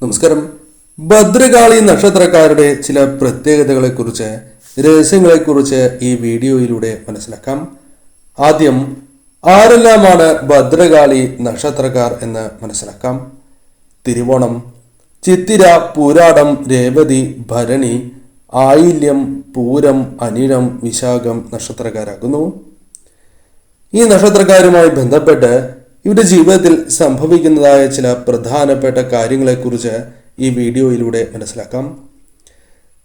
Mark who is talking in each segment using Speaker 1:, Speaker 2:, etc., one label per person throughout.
Speaker 1: നമസ്കാരം. ഭദ്രകാളി നക്ഷത്രക്കാരുടെ ചില പ്രത്യേകതകളെക്കുറിച്ച്, രഹസ്യങ്ങളെക്കുറിച്ച് ഈ വീഡിയോയിലൂടെ മനസ്സിലാക്കാം. ആദ്യം ആരെല്ലാമാണ് ഭദ്രകാളി നക്ഷത്രക്കാർ എന്ന് മനസ്സിലാക്കാം. തിരുവോണം, ചിത്തിര, പൂരാടം, രേവതി, ഭരണി, ആയില്യം, പൂരം, അനിഴം, വിശാഖം നക്ഷത്രക്കാരാകുന്നു. ഈ നക്ഷത്രക്കാരുമായി ബന്ധപ്പെട്ട് ഇവരുടെ ജീവിതത്തിൽ സംഭവിക്കുന്നതായ ചില പ്രധാനപ്പെട്ട കാര്യങ്ങളെക്കുറിച്ച് ഈ വീഡിയോയിലൂടെ മനസ്സിലാക്കാം.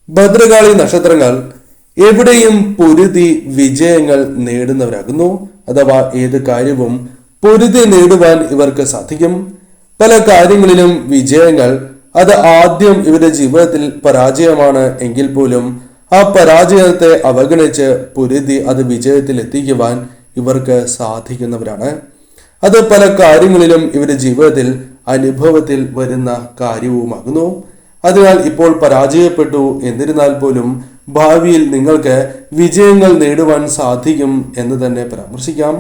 Speaker 1: ഭദ്രകാളി നക്ഷത്രങ്ങൾ എവിടെയും പൊരുതി വിജയങ്ങൾ നേടുന്നവരാകുന്നു. അഥവാ ഏത് കാര്യവും പൊരുതി നേടുവാൻ ഇവർക്ക് സാധിക്കും. പല കാര്യങ്ങളിലും വിജയങ്ങൾ അത് ആദ്യം ഇവരുടെ ജീവിതത്തിൽ പരാജയമാണ് എങ്കിൽ പോലും ആ പരാജയത്തെ അവഗണിച്ച് പൊരുതി അത് വിജയത്തിൽ എത്തിക്കുവാൻ ഇവർക്ക് സാധിക്കുന്നവരാണ്. അത് പല കാര്യങ്ങളിലും ഇവരുടെ ജീവിതത്തിൽ അനുഭവത്തിൽ വരുന്ന കാര്യവുമാകുന്നു. അതിനാൽ ഇപ്പോൾ പരാജയപ്പെട്ടു എന്നിരുന്നാൽ പോലും ഭാവിയിൽ നിങ്ങൾക്ക് വിജയങ്ങൾ നേടുവാൻ സാധിക്കും എന്ന് തന്നെ പരാമർശിക്കാം.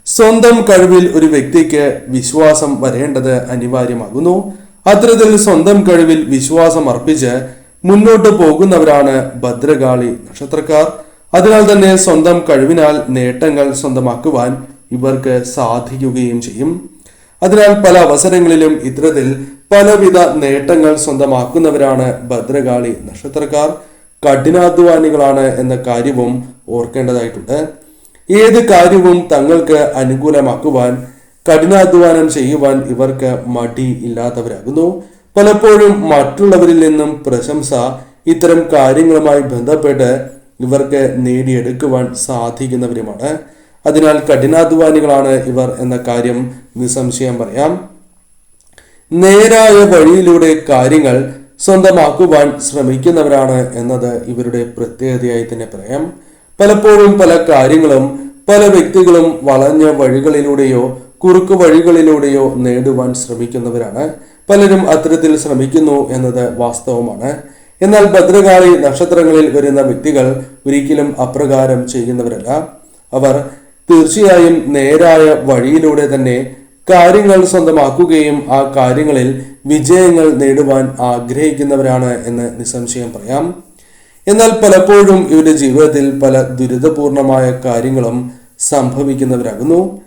Speaker 1: സ്വന്തം കഴിവിൽ ഒരു വ്യക്തിക്ക് വിശ്വാസം വരേണ്ടത് അനിവാര്യമാകുന്നു. അത്തരത്തിൽ സ്വന്തം കഴിവിൽ വിശ്വാസം അർപ്പിച്ച് മുന്നോട്ട് പോകുന്നവരാണ് ഭദ്രകാളി നക്ഷത്രക്കാർ. അതിനാൽ തന്നെ സ്വന്തം കഴിവിനാൽ നേട്ടങ്ങൾ സ്വന്തമാക്കുവാൻ ഇവർക്ക് സാധിക്കുകയും ചെയ്യും. അതിനാൽ പല അവസരങ്ങളിലും ഇത്തരത്തിൽ പലവിധ നേട്ടങ്ങൾ സ്വന്തമാക്കുന്നവരാണ് ഭദ്രകാളി നക്ഷത്രക്കാർ. കഠിനാധ്വാനികളാണ് എന്ന കാര്യവും ഓർക്കേണ്ടതായിട്ടുണ്ട്. ഏത് കാര്യവും തങ്ങൾക്ക് അനുകൂലമാക്കുവാൻ കഠിനാധ്വാനം ചെയ്യുവാൻ ഇവർക്ക് മടി ഇല്ലാത്തവരാകുന്നു. പലപ്പോഴും മറ്റുള്ളവരിൽ നിന്നും പ്രശംസ ഇത്തരം കാര്യങ്ങളുമായി ബന്ധപ്പെട്ട് ഇവർക്ക് നേടിയെടുക്കുവാൻ സാധിക്കുന്നവരുമാണ്. അതിനാൽ കഠിനാധ്വാനികളാണ് ഇവർ എന്ന കാര്യം നിസ്സംശയം പറയാം. നേരായ വഴിയിലൂടെ കാര്യങ്ങൾ സ്വന്തമാക്കുവാൻ ശ്രമിക്കുന്നവരാണ് എന്നത് ഇവരുടെ പ്രത്യേകതയായി തന്നെ പറയാം. പലപ്പോഴും പല കാര്യങ്ങളും പല വ്യക്തികളും വളഞ്ഞ വഴികളിലൂടെയോ കുറുക്കു വഴികളിലൂടെയോ നേടുവാൻ ശ്രമിക്കുന്നവരാണ്. പലരും അത്തരത്തിൽ ശ്രമിക്കുന്നു എന്നത് വാസ്തവമാണ്. എന്നാൽ ഭദ്രകാളി നക്ഷത്രങ്ങളിൽ വരുന്ന വ്യക്തികൾ ഒരിക്കലും അപ്രകാരം ചെയ്യുന്നവരല്ല. അവർ തീർച്ചയായും നേരായ വഴിയിലൂടെ തന്നെ കാര്യങ്ങൾ സ്വന്തമാക്കുകയും ആ കാര്യങ്ങളിൽ വിജയങ്ങൾ നേടുവാൻ ആഗ്രഹിക്കുന്നവരാണ് എന്ന് നിസ്സംശയം പറയാം. എന്നാൽ പലപ്പോഴും ഇവരുടെ ജീവിതത്തിൽ പല ദുരിതപൂർണമായ കാര്യങ്ങളും സംഭവിക്കുന്നവരാകുന്നു.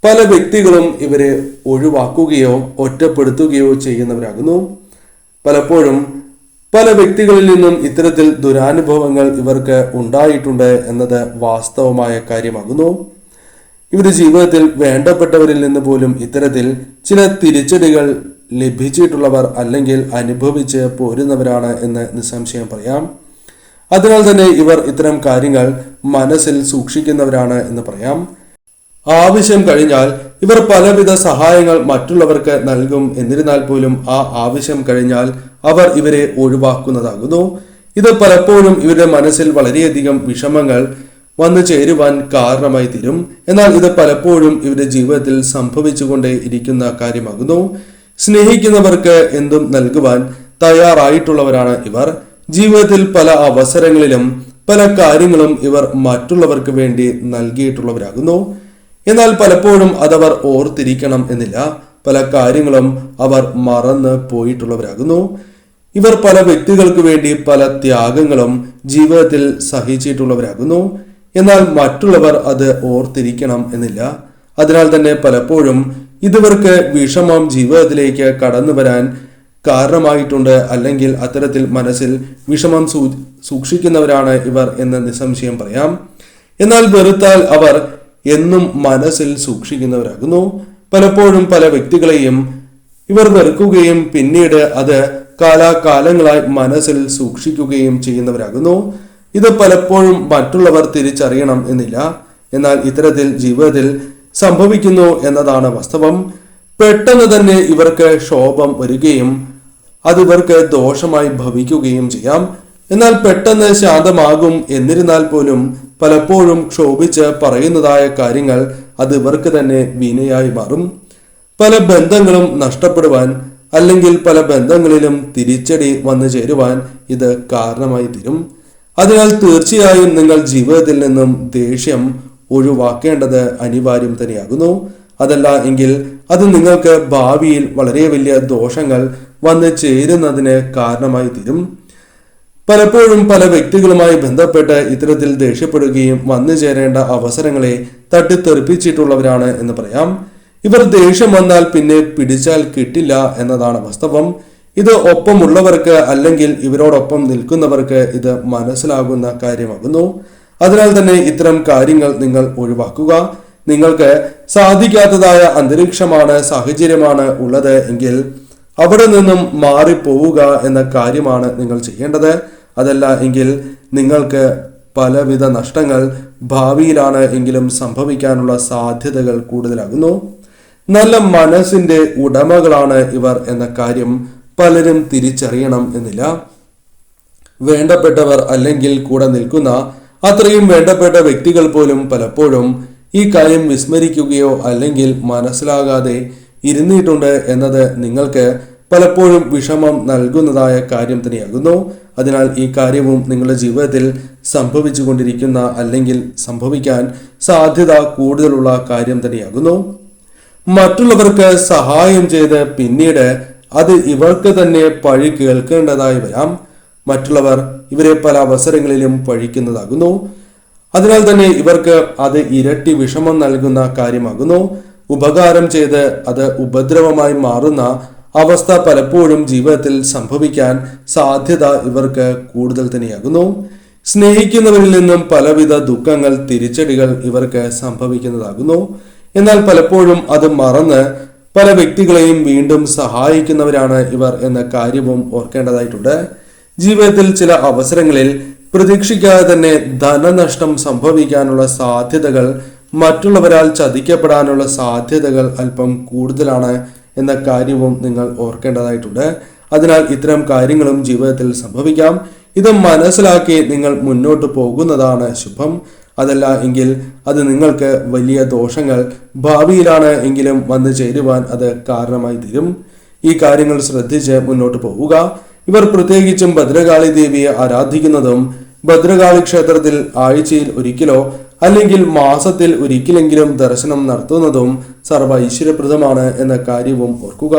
Speaker 1: പല വ്യക്തികളും ഇവരെ ഒഴിവാക്കുകയോ ഒറ്റപ്പെടുത്തുകയോ ചെയ്യുന്നവരാകുന്നു. പലപ്പോഴും പല വ്യക്തികളിൽ നിന്നും ഇത്തരത്തിൽ ദുരാനുഭവങ്ങൾ ഇവർക്ക് ഉണ്ടായിട്ടുണ്ട് എന്നത് വാസ്തവമായ കാര്യമാകുന്നു. ഇവരുടെ ജീവിതത്തിൽ വേണ്ടപ്പെട്ടവരിൽ നിന്ന് പോലും ഇത്തരത്തിൽ ചില തിരിച്ചടികൾ ലഭിച്ചിട്ടുള്ളവർ അല്ലെങ്കിൽ അനുഭവിച്ച് പോരുന്നവരാണ് എന്ന് നിസ്സംശയം പറയാം. അതിനാൽ തന്നെ ഇവർ ഇത്തരം കാര്യങ്ങൾ മനസ്സിൽ സൂക്ഷിക്കുന്നവരാണ് എന്ന് പറയാം. ആവശ്യം കഴിഞ്ഞാൽ ഇവർ പലവിധ സഹായങ്ങൾ മറ്റുള്ളവർക്ക് നൽകും. എന്നിരുന്നാൽ പോലും ആ ആവശ്യം കഴിഞ്ഞാൽ അവർ ഇവരെ ഒഴിവാക്കുന്നതാകുന്നു. ഇത് പലപ്പോഴും ഇവരുടെ മനസ്സിൽ വളരെയധികം വിഷമങ്ങൾ വന്നു ചേരുവാൻ കാരണമായി തീരും. എന്നാൽ ഇത് പലപ്പോഴും ഇവരുടെ ജീവിതത്തിൽ സംഭവിച്ചുകൊണ്ടേ ഇരിക്കുന്ന കാര്യമാകുന്നു. സ്നേഹിക്കുന്നവർക്ക് എന്തും നൽകുവാൻ തയ്യാറായിട്ടുള്ളവരാണ് ഇവർ. ജീവിതത്തിൽ പല അവസരങ്ങളിലും പല കാര്യങ്ങളും ഇവർ മറ്റുള്ളവർക്ക് വേണ്ടി നൽകിയിട്ടുള്ളവരാകുന്നു. എന്നാൽ പലപ്പോഴും അതവർ ഓർത്തിരിക്കണം എന്നില്ല. പല കാര്യങ്ങളും അവർ മറന്ന് പോയിട്ടുള്ളവരാകുന്നു. ഇവർ പല വ്യക്തികൾക്ക് വേണ്ടി പല ത്യാഗങ്ങളും ജീവിതത്തിൽ സഹിച്ചിട്ടുള്ളവരാകുന്നു. എന്നാൽ മറ്റുള്ളവർ അത് ഓർത്തിരിക്കണം എന്നില്ല. അതിനാൽ തന്നെ പലപ്പോഴും ഇതുവർക്ക് വിഷമം ജീവിതത്തിലേക്ക് കടന്നു വരാൻ കാരണമായിട്ടുണ്ട്. അല്ലെങ്കിൽ അത്തരത്തിൽ മനസ്സിൽ വിഷമം സൂക്ഷിക്കുന്നവരാണ് ഇവർ എന്ന് നിസ്സംശയം പറയാം. എന്നാൽ വെറുത്താൽ അവർ എന്നും മനസ്സിൽ സൂക്ഷിക്കുന്നവരാകുന്നു. പലപ്പോഴും പല വ്യക്തികളെയും ഇവർ വെറുക്കുകയും പിന്നീട് അത് കാലാകാലങ്ങളായി മനസ്സിൽ സൂക്ഷിക്കുകയും ചെയ്യുന്നവരാകുന്നു. ഇത് പലപ്പോഴും മറ്റുള്ളവർ തിരിച്ചറിയണം എന്നില്ല. എന്നാൽ ഇത്തരത്തിൽ ജീവിതത്തിൽ സംഭവിക്കുന്നു എന്നതാണ് വാസ്തവം. പെട്ടെന്ന് തന്നെ ഇവർക്ക് ക്ഷോഭം വരികയും അത് ഇവർക്ക് ദോഷമായി ഭവിക്കുകയും ചെയ്യാം. എന്നാൽ പെട്ടെന്ന് ശാന്തമാകും. എന്നിരുന്നാൽ പോലും പലപ്പോഴും ക്ഷോഭിച്ച് പറയുന്നതായ കാര്യങ്ങൾ അത് ഇവർക്ക് തന്നെ വിനയായി മാറും. പല ബന്ധങ്ങളും നഷ്ടപ്പെടുവാൻ അല്ലെങ്കിൽ പല ബന്ധങ്ങളിലും തിരിച്ചടി വന്നു ചേരുവാൻ ഇത് കാരണമായി തീരും. അതിനാൽ തീർച്ചയായും നിങ്ങൾ ജീവിതത്തിൽ നിന്നും ദേഷ്യം ഒഴിവാക്കേണ്ടത് അനിവാര്യം തന്നെയാകുന്നു. അതല്ല എങ്കിൽ അത് നിങ്ങൾക്ക് ഭാവിയിൽ വളരെ വലിയ ദോഷങ്ങൾ വന്ന് ചേരുന്നതിന് കാരണമായി തീരും. പലപ്പോഴും പല വ്യക്തികളുമായി ബന്ധപ്പെട്ട് ഇത്തരത്തിൽ ദേഷ്യപ്പെടുകയും വന്നു ചേരേണ്ട അവസരങ്ങളെ തട്ടിത്തെറിപ്പിച്ചിട്ടുള്ളവരാണ് എന്ന് പറയാം. ഇവർ ദേഷ്യം വന്നാൽ പിന്നെ പിടിച്ചാൽ കിട്ടില്ല എന്നതാണ് വാസ്തവം. ഇത് ഒപ്പമുള്ളവർക്ക് അല്ലെങ്കിൽ ഇവരോടൊപ്പം നിൽക്കുന്നവർക്ക് ഇത് മനസ്സിലാകുന്ന കാര്യമാകുന്നു. അതിനാൽ തന്നെ ഇത്തരം കാര്യങ്ങൾ നിങ്ങൾ ഒഴിവാക്കുക. നിങ്ങൾക്ക് സാധിക്കാത്തതായ അന്തരീക്ഷമാണ്, സാഹചര്യമാണ് ഉള്ളത് എങ്കിൽ അവിടെ നിന്നും മാറിപ്പോവുക എന്ന കാര്യമാണ് നിങ്ങൾ ചെയ്യേണ്ടത്. അതല്ല എങ്കിൽ നിങ്ങൾക്ക് പലവിധ നഷ്ടങ്ങൾ ഭാവിയിലാണ് എങ്കിലും സംഭവിക്കാനുള്ള സാധ്യതകൾ കൂടുതലാകുന്നു. നല്ല മനസ്സിന്റെ ഉടമകളാണ് ഇവർ എന്ന കാര്യം പലരും തിരിച്ചറിയണം എന്നില്ല. വേണ്ടപ്പെട്ടവർ അല്ലെങ്കിൽ കൂടെ നിൽക്കുന്ന അത്രയും വേണ്ടപ്പെട്ട വ്യക്തികൾ പോലും പലപ്പോഴും ഈ കാര്യം വിസ്മരിക്കുകയോ അല്ലെങ്കിൽ മനസ്സിലാകാതെ ഇരുന്നിട്ടുണ്ട് എന്നത് നിങ്ങൾക്ക് പലപ്പോഴും വിഷമം നൽകുന്നതായ കാര്യം തന്നെയാകുന്നു. അതിനാൽ ഈ കാര്യവും നിങ്ങളുടെ ജീവിതത്തിൽ സംഭവിച്ചു കൊണ്ടിരിക്കുന്ന അല്ലെങ്കിൽ സംഭവിക്കാൻ സാധ്യത കൂടുതലുള്ള കാര്യം തന്നെയാകുന്നു. മറ്റുള്ളവർക്ക് സഹായം ചെയ്ത് പിന്നീട് അത് ഇവർക്ക് തന്നെ പഴി കേൾക്കേണ്ടതായി വരാം. മറ്റുള്ളവർ ഇവരെ പല അവസരങ്ങളിലും പഴിക്കുന്നതാകുന്നു. അതിനാൽ തന്നെ ഇവർക്ക് അത് ഇരട്ടി വിഷമം നൽകുന്ന കാര്യമാകുന്നു. ഉപകാരം ചെയ്ത് അത് ഉപദ്രവമായി മാറുന്ന അവസ്ഥ പലപ്പോഴും ജീവിതത്തിൽ സംഭവിക്കാൻ സാധ്യത ഇവർക്ക് കൂടുതൽ തന്നെയാകുന്നു. സ്നേഹിക്കുന്നവരിൽ നിന്നും പലവിധ ദുഃഖങ്ങൾ, തിരിച്ചടികൾ ഇവർക്ക് സംഭവിക്കുന്നതാകുന്നു. എന്നാൽ പലപ്പോഴും അത് മറന്ന് പല വ്യക്തികളെയും വീണ്ടും സഹായിക്കുന്നവരാണ് ഇവർ എന്ന കാര്യവും ഓർക്കേണ്ടതായിട്ടുണ്ട്. ജീവിതത്തിൽ ചില അവസരങ്ങളിൽ പ്രതീക്ഷിക്കാതെ തന്നെ ധനനഷ്ടം സംഭവിക്കാനുള്ള സാധ്യതകൾ, മറ്റുള്ളവരാൽ ചതിക്കപ്പെടാനുള്ള സാധ്യതകൾ അല്പം കൂടുതലാണ് എന്ന കാര്യവും നിങ്ങൾ ഓർക്കേണ്ടതായിട്ടുണ്ട്. അതിനാൽ ഇത്തരം കാര്യങ്ങളും ജീവിതത്തിൽ സംഭവിക്കാം. ഇത് മനസ്സിലാക്കി നിങ്ങൾ മുന്നോട്ട് പോകുന്നതാണ് ശുഭം. അതല്ല എങ്കിൽ അത് നിങ്ങൾക്ക് വലിയ ദോഷങ്ങൾ ഭാവിയിലാണ് എങ്കിലും വന്നു ചേരുവാൻ അത് കാരണമായി തീരും. ഈ കാര്യങ്ങൾ ശ്രദ്ധിച്ച് മുന്നോട്ട് പോവുക. ഇവർ പ്രത്യേകിച്ചും ഭദ്രകാളി ദേവിയെ ആരാധിക്കുന്നതും ഭദ്രകാളി ക്ഷേത്രത്തിൽ ആഴ്ചയിൽ ഒരിക്കലോ അല്ലെങ്കിൽ മാസത്തിൽ ഒരിക്കലെങ്കിലും ദർശനം നടത്തുന്നതും സർവ്വ ഐശ്വര്യപ്രദമാണ് എന്ന കാര്യവും ഓർക്കുക.